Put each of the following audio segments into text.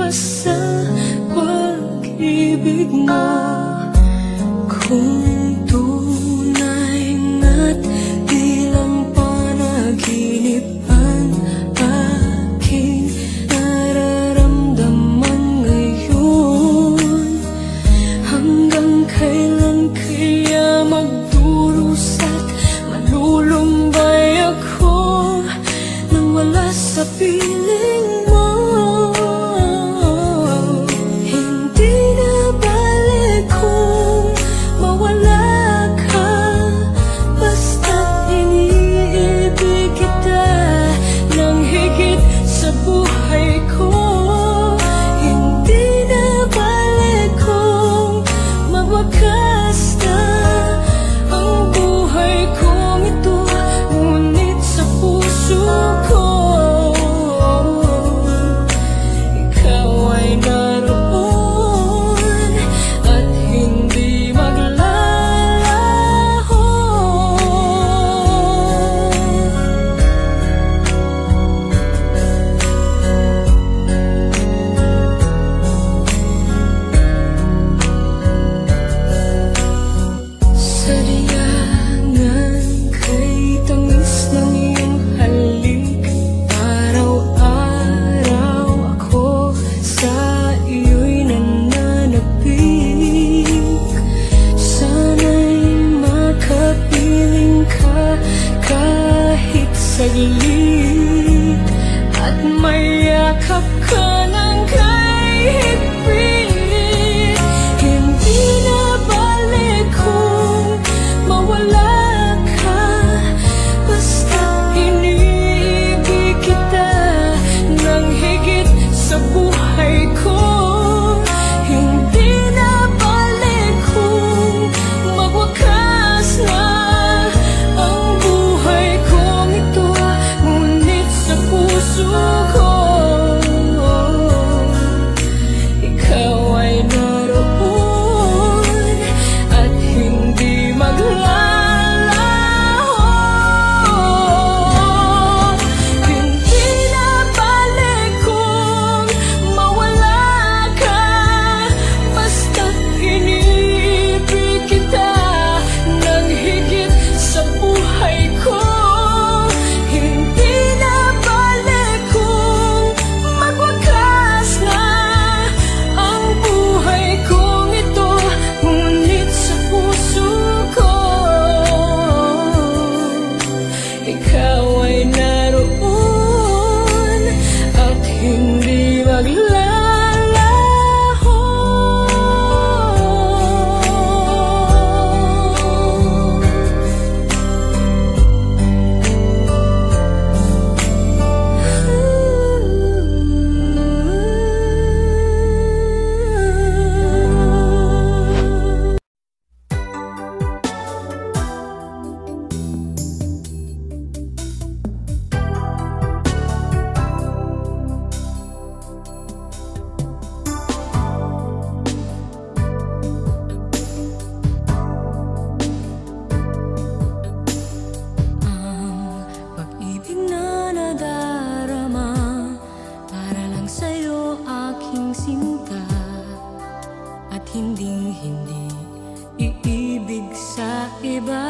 sa pag-ibig mo. Kung tunay nga't di lang panaginip ang aking nararamdaman ngayon, hanggang kailan kaya magdurusa't malulumbay ako nang wala sa piling mo? Hindi na balik kung mawala ka, basta't iniibig kita ng higit sa buhay ko. Hindi na balik kung magwakas na ang buhay kong ito, ngunit sa puso ko ikaw ay naroon at hindi maglalaho. Sadiyangan kay tamis ng iyong halik, araw-araw ako sa iyo'y nananapik. Sana'y makapiling ka kahit saglit, at mayakap ka ng kahit-pilit. Hindi na balik kung mawala ka, basta't iniibig kita ng higit sa buhay ko. Hindi na balik kung magwakas na ang buhay kong ito, ngunit sa puso ko ikaw ay naroon at hindi maglalaho. Hindi na balik kung mawala ka, basta't iniibig kita ng higit sa buhay ko. Hindi na balik kung magwakas na ang buhay kong ito, ngunit sa puso ko ikaw ay naroon at hindi maglalaho. Ang pag-ibig na nadarama para lang sa'yo, aking sinta, at hinding-hindi iibig sa iba.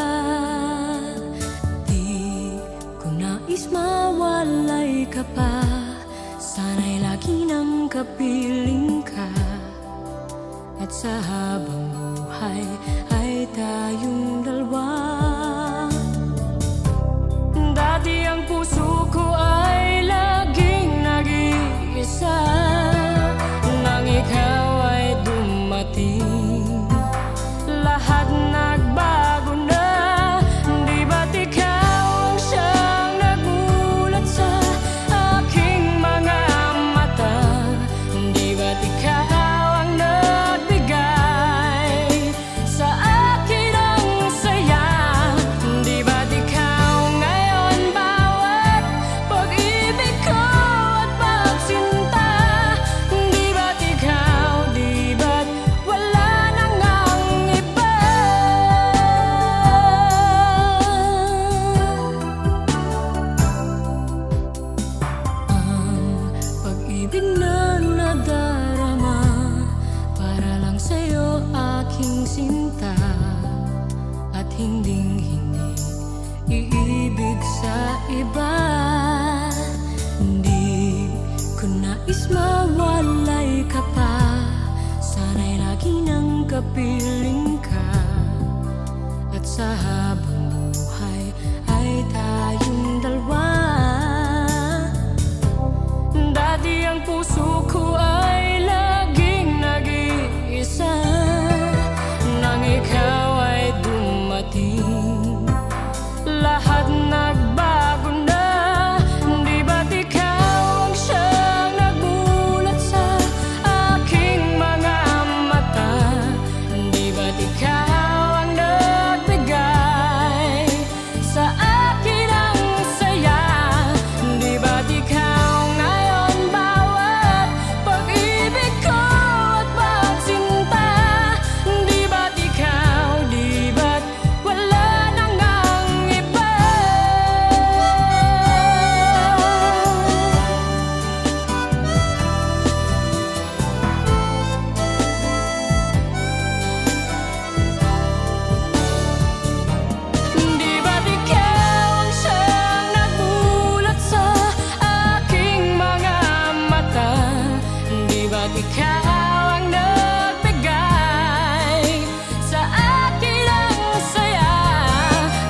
Di ko nais mawalay ka pa, sana'y lagi nang kapiling ka, at sa habang buhay ay tayong dalawa. Dati ang puso ko ay laging nag-iisa, nang ikaw ay dumating, lahat nagbago na. Di ba't ikaw ang siyang nagulat sa aking mga mata? Di ba't ikaw ang nagbigay sa akin ang saya? sa'yo aking sinta, at hinding-hindi iibig sa iba. Hindi ko nais mawalay ka pa, sana'y lagi nang kapiling ka, at sa habang buhay ay tayong dalawa. Dati ang puso ko ay laging nag-iisa, nang ikaw ay dumating, lahat nagbago na. Di ba't ikaw ang siyang nagmulat sa aking mga mata? Di ba't ikaw ang nagbigay sa akin ang saya? Di ba't ikaw ngayon bawat pag-ibig ko at pagsinta? Di ba't ikaw, di ba't wala nang ang iba? Di ba't ikaw ang siyang nagmulat sa aking mga mata? Di ba't ikaw ang nagbigay sa akin ang saya?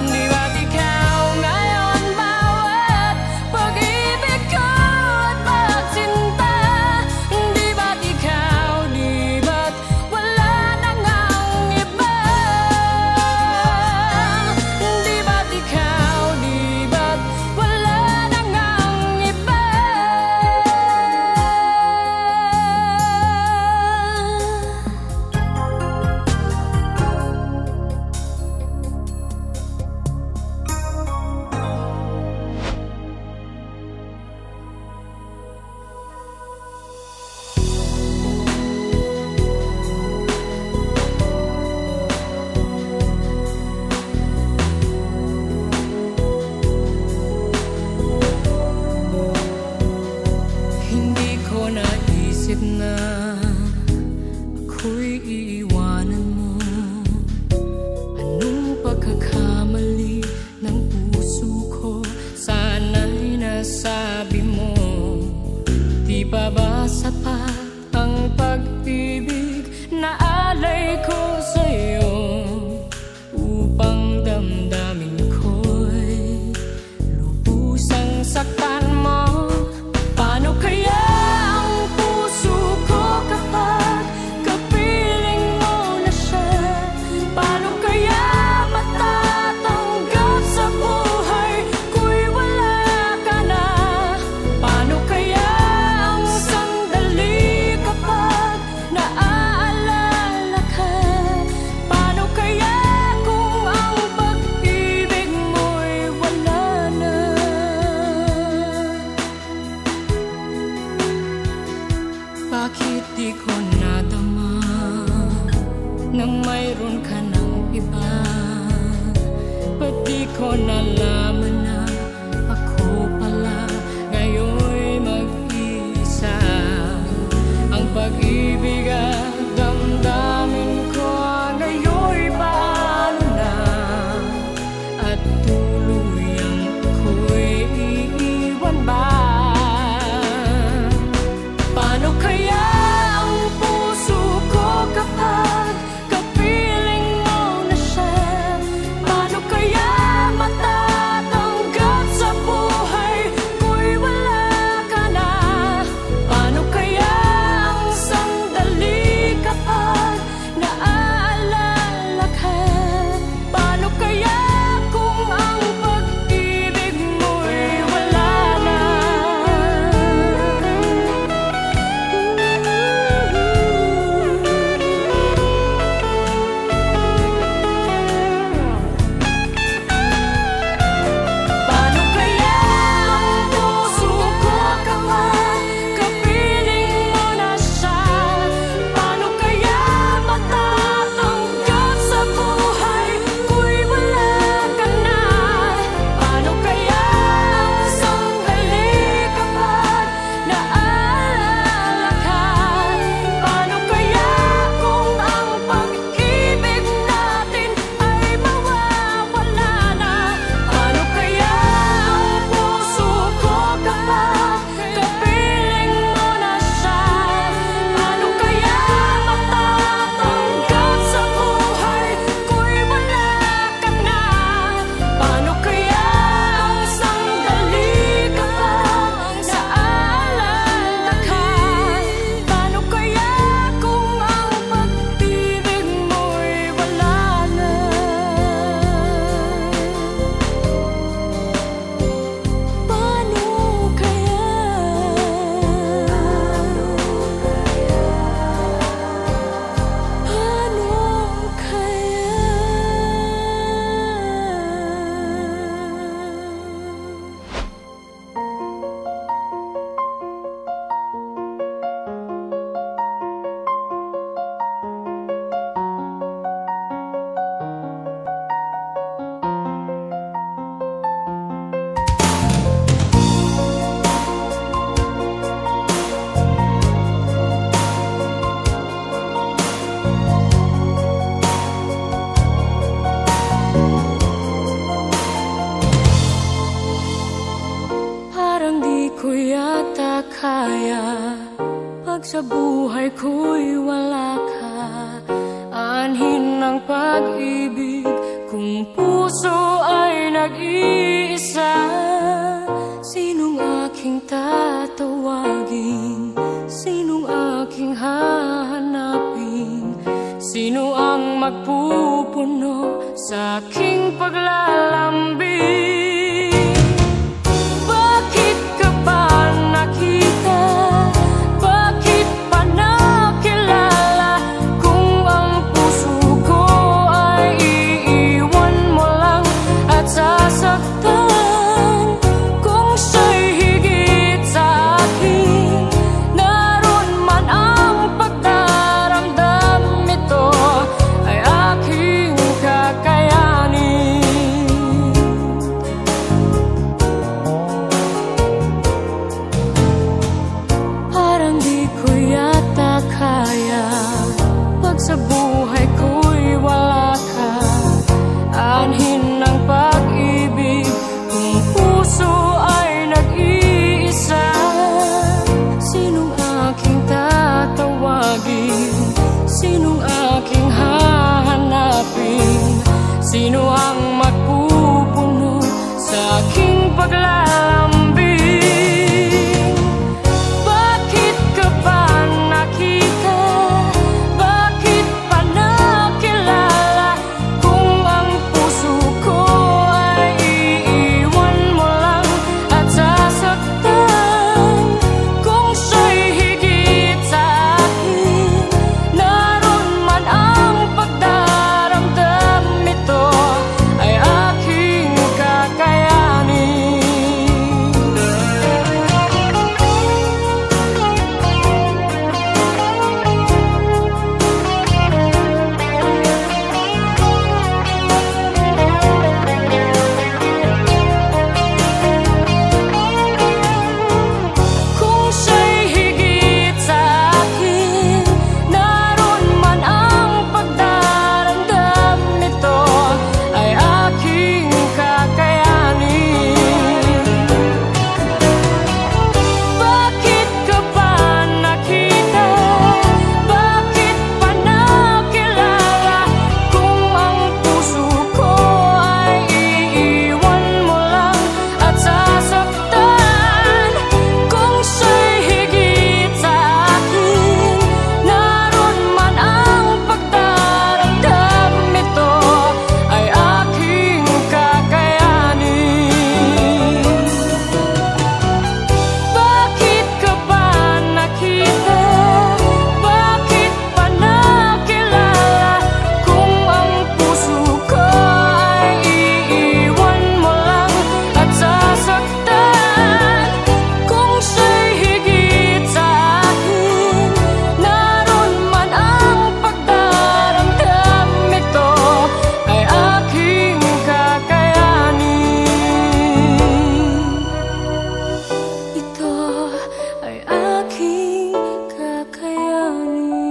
Di ba't ikaw ngayon bawat pag-ibig ko at pagsinta? Di ba't ikaw, di ba't wala nang ang iba? Di ba't ikaw, di ba't wala nang ang iba? Hindi ko naisip na ako'y iiwanan mo. Anong pagkakamali ng puso ko, sana'y nasabi mo. Di pa ba sapat ang pag-ibig na alay ko sa'yo, upang damdamin ko'y lubusang saktan mo? Paano kaya ang puso ko kapag kapiling mo na siya? Paano kaya matatanggap sa buhay ko'y wala ka na? Paano kaya ang sandali kapag naaalala ka? Paano kaya kung ang pag-ibig mo'y wala na? Bakit di ko nadama nang mayroon ka ng iba? Ba't di ko nalaman na ako pala ngayon'y mag-isa? Ang pag-ibig at damdamin ko ngayon'y paano na? At tuluyang ako'y iiwan ba? Paano kaya ang puso ko kapag kapiling mo na siya? Paano kaya matatanggap sa buhay ko'y wala ka na? Paano kaya ang sandali kapag naaalala ka? Paano kaya kung ang pag-ibig mo'y wala na? Paano kaya ang puso ko kapag kapiling mo na siya? Paano kaya matatanggap ng pag-ibig kung puso ay nag-iisa? Sinong aking tatawagin? Sinong aking hahanapin? Sino ang magpupuno sa aking paglalambing? Bakit ka ba nakita? Bakit pa nakilala? Kung ang puso ko ay iiwan mo lang at sasaktan, kung siya'y higit sa akin, naroon man ang pagdaramdam, ito ay aking kakayanin. Parang di ko yata kaya pag sa buhay ko'y wala ka. Anhin ng pag-ibig kung puso ay nag-iisa. Sinong aking tatawagin? Sinong aking hahanapin? Sino ang magpupuno sa aking paglalambing? Bakit ka ba nakita? Bakit pa nakilala? Kung ang puso ko ay iiwan mo lang at sasaktan, kung siya'y higit sa akin, naroon man ang pagdaramdam, ito ay aking kakayanin. Kung siya'y higit sa akin, naroon man ang pagdaramdam, ito ay aking kakayanin. Bakit ka ba nakita? Bakit pa nakilala? Kung ang puso ko ay iiwan mo lang at sasaktan, kung siya'y higit sa akin, naroon man ang pagdaramdam, ito ay aking kakayanin. Bakit ka ba nakita? Bakit pa nakilala? Kung ang puso ko ay iiwan mo lang at sasaktan, kung siya'y higit sa akin, naroon man ang pagdaramdam, ito ay aking kakayanin. Ito ay aking kakayanin.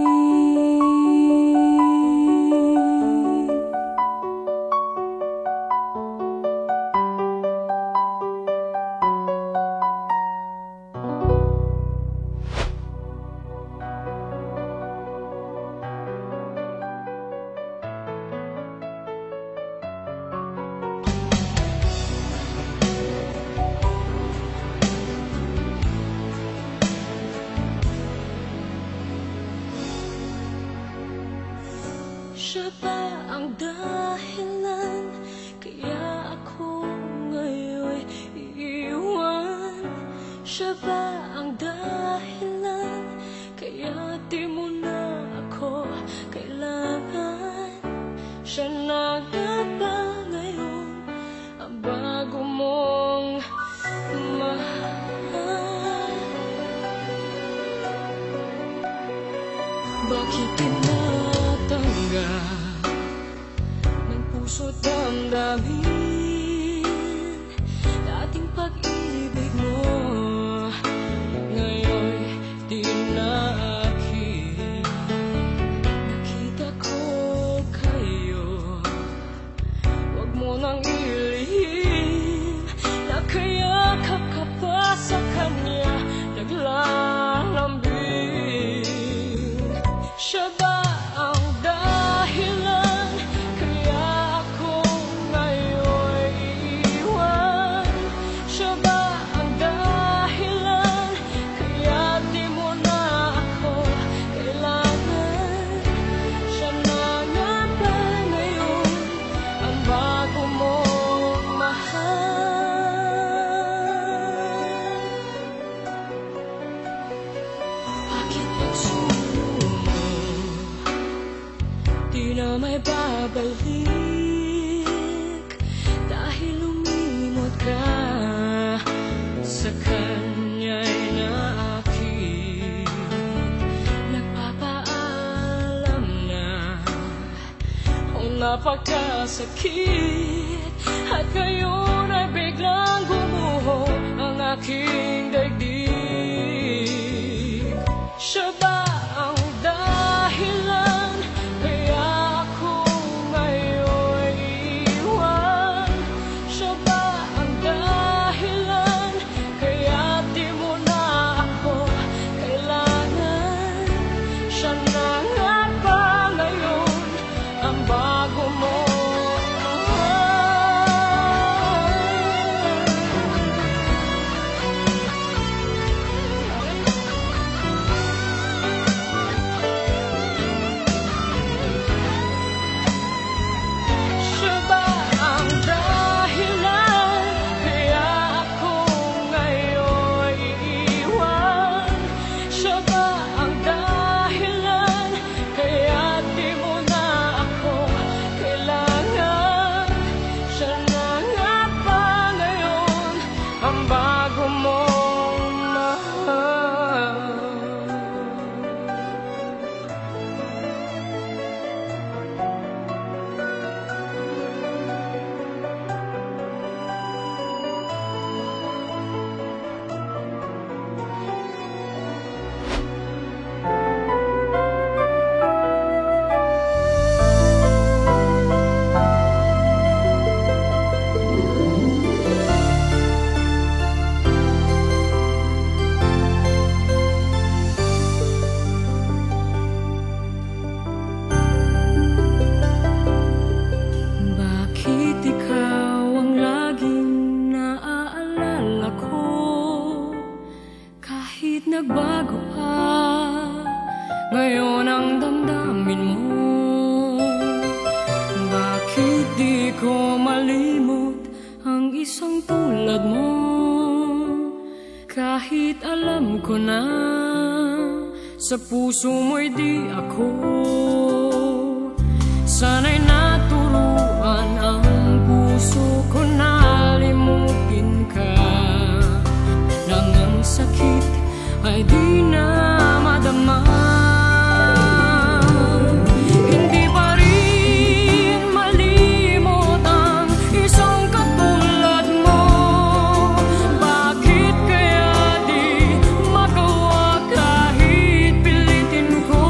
Siya ba ang dahilan kaya ako ngayon iiwan? Siya ba ang dahilan kaya di mo na ako kailangan? Siya na nga ba ngayon ang bago mong mahal? Bakit tinatanggap ng puso't damdamin dating pag-ibig mo? Ngayon'y di na akin. di na may babalik dahil lumimot ka sa kanya'y naaking nagpapaalam na ang napakasakit at ngayon ay biglang gumuho ang aking daigdig. Siya ba ang dahilan kaya ako ngayon iiwan? Siya ba ang dahilan kaya di mo na ako kailangan? Siya na nga ba ngayon ang bago mo? Nagbago ka, ngayon ang damdamin mo. Bakit di ko malimot ang isang tulad mo? Kahit alam ko na sa puso mo'y di ako. Sana'y naturuan ang puso ko na limutin ka, nang ang sakit ay di na madama. Hindi pa rin malimot ang isang katulad mo. Bakit kaya di magawa kahit pilitin ko?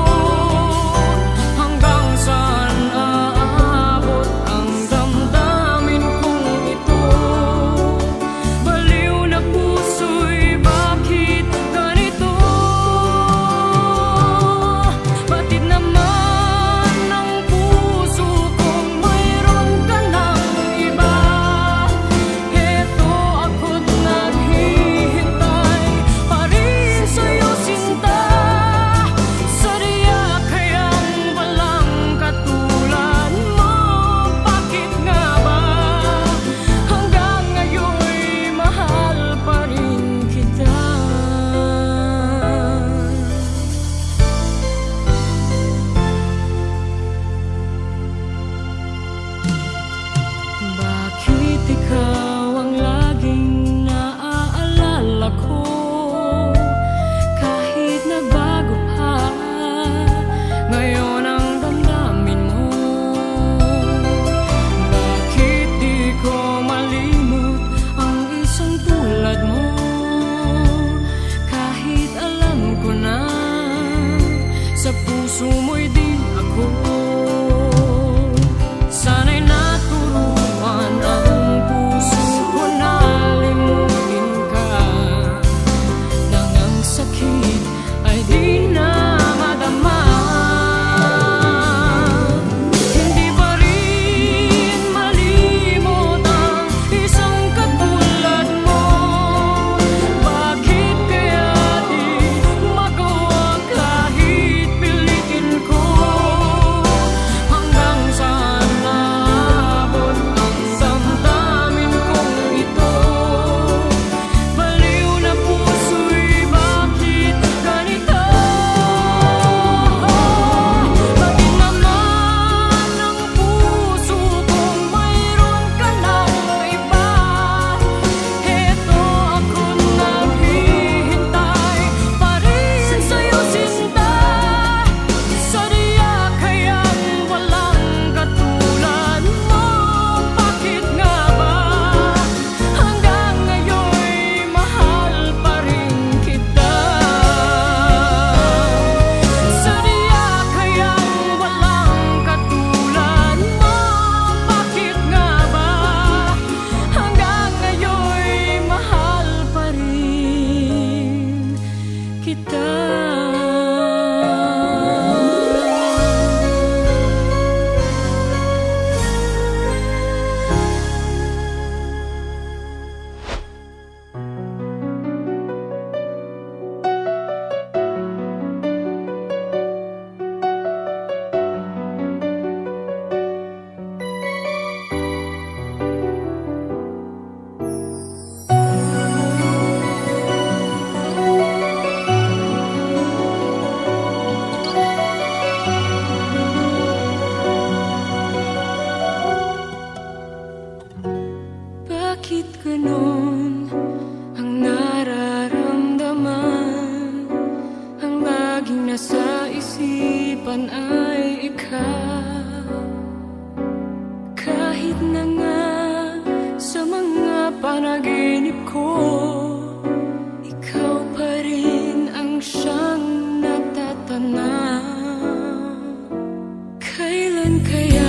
rin kaya